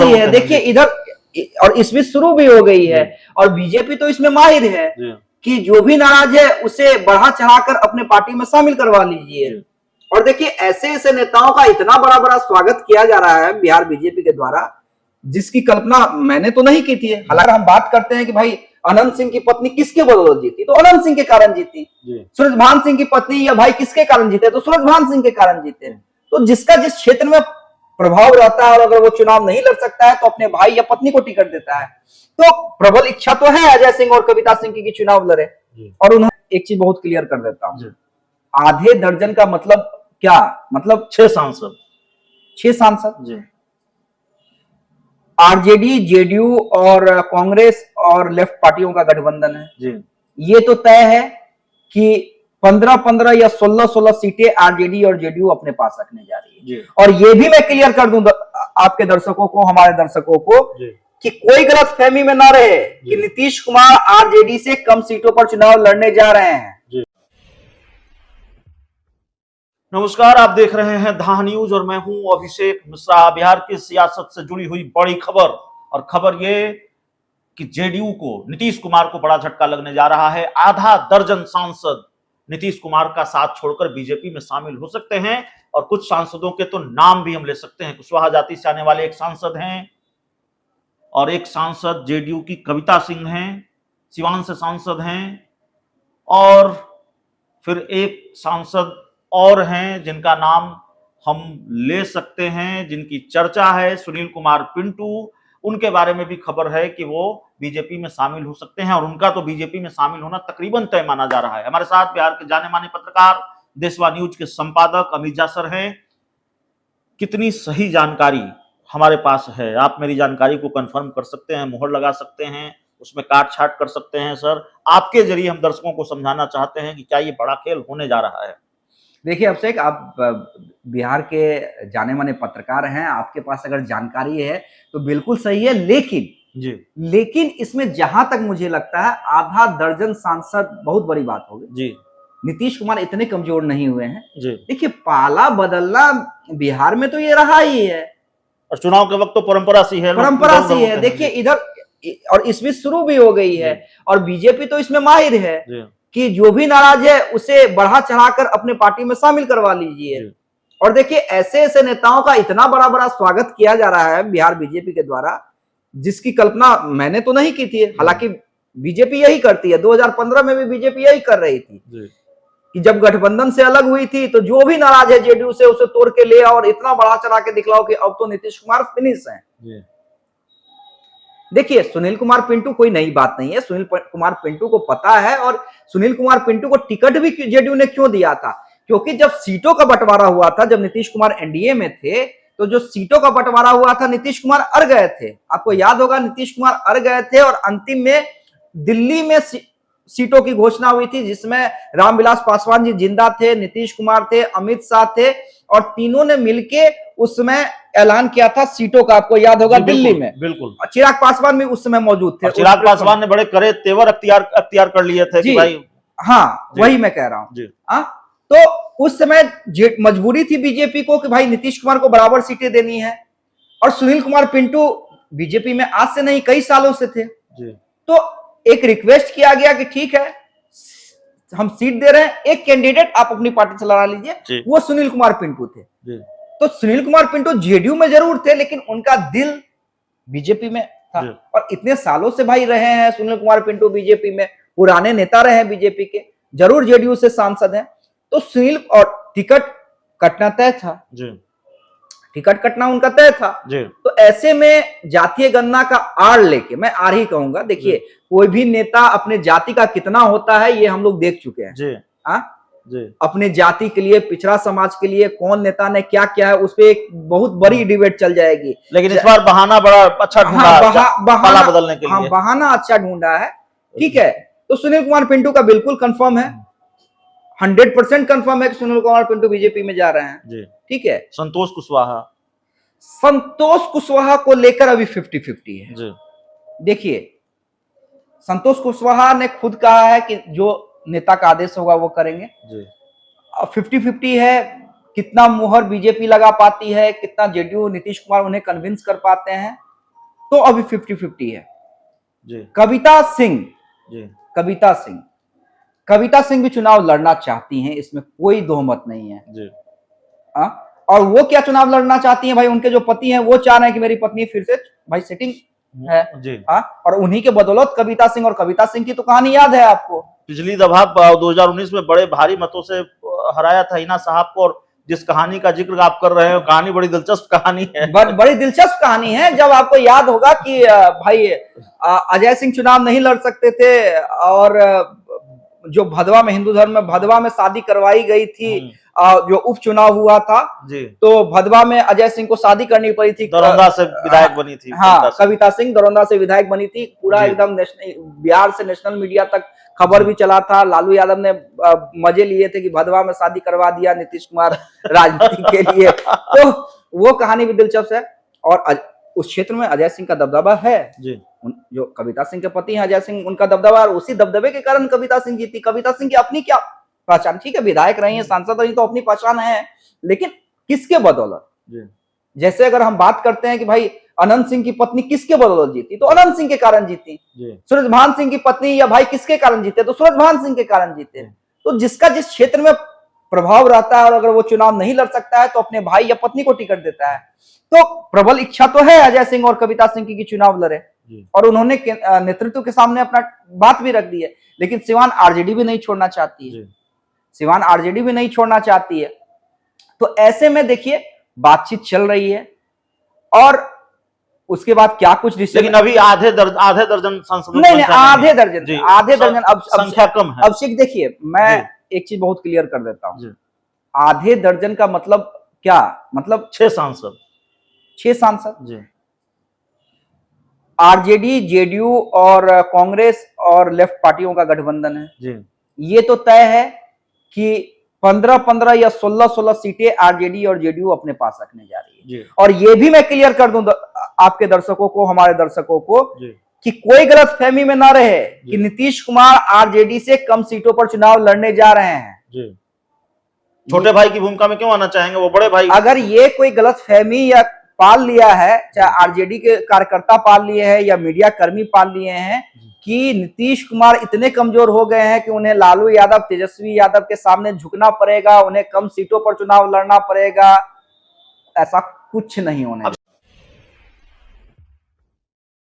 सी है, देखिए इधर, और इसमें शुरू भी हो गई है, और बीजेपी तो इसमें माहिर है कि जो भी नाराज है उसे बढ़ा चढ़ाकर अपने पार्टी में शामिल करवा लीजिए। और देखिए ऐसे ऐसे नेताओं का इतना बड़ा बड़ा स्वागत किया जा रहा है बिहार बीजेपी के द्वारा, जिसकी कल्पना मैंने तो नहीं की थी। हालांकि हम बात करते हैं कि भाई अनंत सिंह की पत्नी किसके बदौलत जीती, तो अनंत सिंह के कारण जीती। सूरजभान सिंह की पत्नी या भाई किसके कारण जीते, तो सूरजभान सिंह के कारण जीते। तो जिसका जिस क्षेत्र में प्रभाव रहता है, और अगर वो चुनाव नहीं लड़ सकता है तो अपने भाई या पत्नी को टिकट देता है। तो प्रबल इच्छा तो है अजय सिंह और कविता सिंह की चुनाव लड़े। और उन्होंने एक चीज बहुत क्लियर कर देता हूं, आधे दर्जन का मतलब क्या, मतलब 6 सांसद, 6 सांसद, आरजेडी, जेडीयू और कांग्रेस और लेफ्ट पार्टियों का गठबंधन है। ये तो तय है कि 15-15 या 16-16 सीटें आरजेडी और जेडीयू अपने पास रखने जा रही है। और ये भी मैं क्लियर कर दूं आपके दर्शकों को, हमारे दर्शकों को, कि कोई गलतफहमी में ना रहे कि नीतीश कुमार आरजेडी से कम सीटों पर चुनाव लड़ने जा रहे हैं। नमस्कार, आप देख रहे हैं धा न्यूज और मैं हूं अभिषेक मिश्रा। बिहार की सियासत से जुड़ी हुई बड़ी खबर, और खबर ये कि जेडीयू को, नीतीश कुमार को बड़ा झटका लगने जा रहा है। आधा दर्जन सांसद नीतीश कुमार का साथ छोड़कर बीजेपी में शामिल हो सकते हैं, और कुछ सांसदों के तो नाम भी हम ले सकते हैं। कुशवाहा जाति से आने वाले एक सांसद हैं, और एक सांसद जेडीयू की कविता सिंह हैं, सिवान से सांसद हैं, और फिर एक सांसद और हैं जिनका नाम हम ले सकते हैं, जिनकी चर्चा है, सुनील कुमार पिंटू। उनके बारे में भी खबर है कि वो बीजेपी में शामिल हो सकते हैं, और उनका तो बीजेपी में शामिल होना तकरीबन तय माना जा रहा है। हमारे साथ बिहार के जाने माने पत्रकार, देशवा न्यूज के संपादक अमित झा सर हैं। कितनी सही जानकारी हमारे पास है, आप मेरी जानकारी को कंफर्म कर सकते हैं, मोहर लगा सकते हैं, उसमें काट छाट कर सकते हैं। सर, आपके जरिए हम दर्शकों को समझाना चाहते हैं कि क्या ये बड़ा खेल होने जा रहा है। देखिए अभिषेक, आप बिहार के जाने माने पत्रकार हैं, आपके पास अगर जानकारी है तो बिल्कुल सही है, लेकिन इसमें जहां तक मुझे लगता है आधा दर्जन सांसद बहुत बड़ी बात होगी। नीतीश कुमार इतने कमजोर नहीं हुए हैं। देखिए पाला बदलना बिहार में तो ये रहा ही है, और चुनाव के वक्त तो परंपरा सी है। देखिए इधर, और इसमें शुरू भी हो गई है, और बीजेपी तो इसमें माहिर है कि जो भी नाराज है उसे बढ़ा चढ़ाकर अपने पार्टी में शामिल करवा लीजिए। और देखिए ऐसे ऐसे नेताओं का इतना बड़ा बड़ा स्वागत किया जा रहा है बिहार बीजेपी के द्वारा, जिसकी कल्पना मैंने तो नहीं की थी। हालांकि बीजेपी यही करती है, 2015 में भी बीजेपी यही कर रही थी कि जब गठबंधन से अलग हुई थी तो जो भी नाराज है जेडीयू से उसे तोड़ के ले आओ और इतना बढ़ा चढ़ा के दिखलाओ कि अब तो नीतीश कुमार फिनिश है। देखिए सुनील कुमार पिंटू कोई नई बात नहीं है, सुनील कुमार पिंटू को पता है, और सुनील कुमार पिंटू को टिकट भी जेडीयू ने क्यों दिया था, क्योंकि जब सीटों का बंटवारा हुआ था, जब नीतीश कुमार एनडीए में थे, तो जो सीटों का बंटवारा हुआ था नीतीश कुमार अड़ गए थे। आपको याद होगा नीतीश कुमार अड़ गए थे, और अंतिम में दिल्ली में सीटों की घोषणा हुई थी, जिसमें रामविलास पासवान जी जिंदा थे, नीतीश कुमार थे, अमित शाह थे, और तीनों ने मिलके उस समय ऐलान किया था सीटों का। आपको याद होगा दिल्ली में, बिल्कुल चिराग पासवान भी उस समय मौजूद थे। चिराग पासवान ने बड़े करे तेवर अख्तियार कर लिए थे कि भाई, हाँ वही मैं कह रहा हूं। तो उस समय मजबूरी थी बीजेपी को कि भाई नीतीश कुमार को बराबर सीटें देनी है, और सुनील कुमार पिंटू बीजेपी में आज से नहीं कई सालों से थे। तो एक रिक्वेस्ट किया गया कि ठीक है हम सीट दे रहे हैं, एक कैंडिडेट आप अपनी पार्टी से लड़ा लीजिए। वो सुनील कुमार पिंटू थे। तो सुनील कुमार पिंटू जेडीयू में जरूर थे, लेकिन उनका दिल बीजेपी में था, और इतने सालों से भाई रहे हैं सुनील कुमार पिंटू बीजेपी में, पुराने नेता रहे हैं बीजेपी के, जरूर जेडीयू से सांसद हैं। तो सुनील, और टिकट कटना तय था, टिकट कटना उनका तय था। तो ऐसे में जातीय गणना का आड़ लेके, मैं आड़ ही कहूंगा, देखिए कोई भी नेता अपने जाति का कितना होता है ये हम लोग देख चुके हैं। अपने जाति के लिए, पिछड़ा समाज के लिए कौन नेता ने क्या किया है, उस पर एक बहुत बड़ी डिबेट चल जाएगी। लेकिन इस बार बहाना बड़ा अच्छा ढूंढा, बहाना बदलने के लिए बहाना अच्छा ढूंढा है। ठीक है, तो सुनील कुमार पिंटू का बिल्कुल कंफर्म है, 100% कंफर्म है कि सुनील कुमार पिंटू बीजेपी में जा रहे हैं। ठीक है, संतोष कुशवाहा को लेकर अभी 50-50 है। देखिए संतोष कुशवाहा ने खुद कहा है कि जो नेता का आदेश होगा वो करेंगे। 50-50 है, कितना मुहर बीजेपी लगा पाती है, कितना जेडीयू नीतीश कुमार उन्हें कन्विंस कर पाते हैं, तो अभी 50-50 है। जी कविता सिंह जी कविता सिंह भी चुनाव लड़ना चाहती हैं, इसमें कोई दोहमत नहीं है। जी और वो क्या चुनाव लड़ना चाहती हैं भाई, उनके जो पति हैं वो चाह रहे हैं कि मेरी पत्नी फिर से भाई सिटिंग है। जी और उन्हीं के बदौलत कविता सिंह, और कविता सिंह की तो कहानी याद है आपको, पिछली दफा 2019 में बड़े भारी मतों से हराया था हिना साहब को। और जिस कहानी का जिक्र आप कर रहे हो, कहानी बड़ी दिलचस्प कहानी है। बड़ी दिलचस्प कहानी है। जब आपको याद होगा कि भाई अजय सिंह चुनाव नहीं लड़ सकते थे, और जो भदवा में, हिंदू धर्म में भदवा में शादी करवाई गई थी, जो उपचुनाव हुआ था जी, तो भदवा में अजय सिंह को शादी करनी पड़ी थी। दरौंदा से विधायक बनी थी। हाँ, कविता सिंह दरौंदा से विधायक बनी थी। पूरा एकदम बिहार से नेशनल मीडिया तक खबर भी चला था। लालू यादव ने मजे लिए थे कि भदवा में शादी करवा दिया नीतीश कुमार राजनीति के लिए। तो वो कहानी भी दिलचस्प है। और उस क्षेत्र में अजय सिंह का दबदबा है जी। जो कविता सिंह के पति हैं अजय सिंह, उनका दबदबा, और उसी दबदबे के कारण कविता सिंह जीती। कविता सिंह की अपनी क्या पहचान, ठीक है विधायक रही है, सांसद रही, तो अपनी पहचान है, लेकिन किसके बदौलत? जैसे अगर हम बात करते हैं कि भाई अनंत सिंह की पत्नी किसके बदौलत जीती, तो अनंत सिंह के कारण जीती। सूरजभान सिंह की पत्नी या भाई किसके कारण जीते, तो सूरजभान सिंह के कारण जीते। तो जिसका जिस क्षेत्र में प्रभाव रहता है, और अगर वो चुनाव नहीं लड़ सकता है तो अपने भाई या पत्नी को टिकट देता है। तो प्रबल इच्छा तो है अजय सिंह और कविता सिंह की चुनाव लड़े, और उन्होंने नेतृत्व के सामने अपना बात भी रख दी है। लेकिन सिवान आरजेडी भी नहीं छोड़ना चाहती है, सिवान आरजेडी भी नहीं छोड़ना चाहती है। तो ऐसे में देखिए बातचीत चल रही है, और उसके बाद क्या कुछ लेकिन अभी आधे दर्जन सांसदों नहीं, आधे दर्जन अब संख्या कम है। अब शिक देखिए, मैं एक चीज बहुत क्लियर कर देता हूं। आधे दर्जन का मतलब क्या, मतलब 6 सांसद, 6 सांसद। आरजेडी, जेडीयू और कांग्रेस और लेफ्ट पार्टियों का गठबंधन है। ये तो तय है कि 15-15 या 16-16 सीटें आरजेडी और जेडीयू अपने पास रखने जा रही है। और ये भी मैं क्लियर कर दूं आपके दर्शकों को, हमारे दर्शकों को, कि कोई गलतफहमी में ना रहे कि नीतीश कुमार आरजेडी से कम सीटों पर चुनाव लड़ने जा रहे हैं। छोटे भाई की भूमिका में क्यों आना चाहेंगे वो बड़े भाई? अगर ये कोई गलतफहमी या पाल लिया है, चाहे आरजेडी के कार्यकर्ता पाल लिए हैं या मीडिया कर्मी पाल लिए हैं, कि नीतीश कुमार इतने कमजोर हो गए हैं कि उन्हें लालू यादव, तेजस्वी यादव के सामने झुकना पड़ेगा, उन्हें कम सीटों पर चुनाव लड़ना पड़ेगा, ऐसा कुछ नहीं होने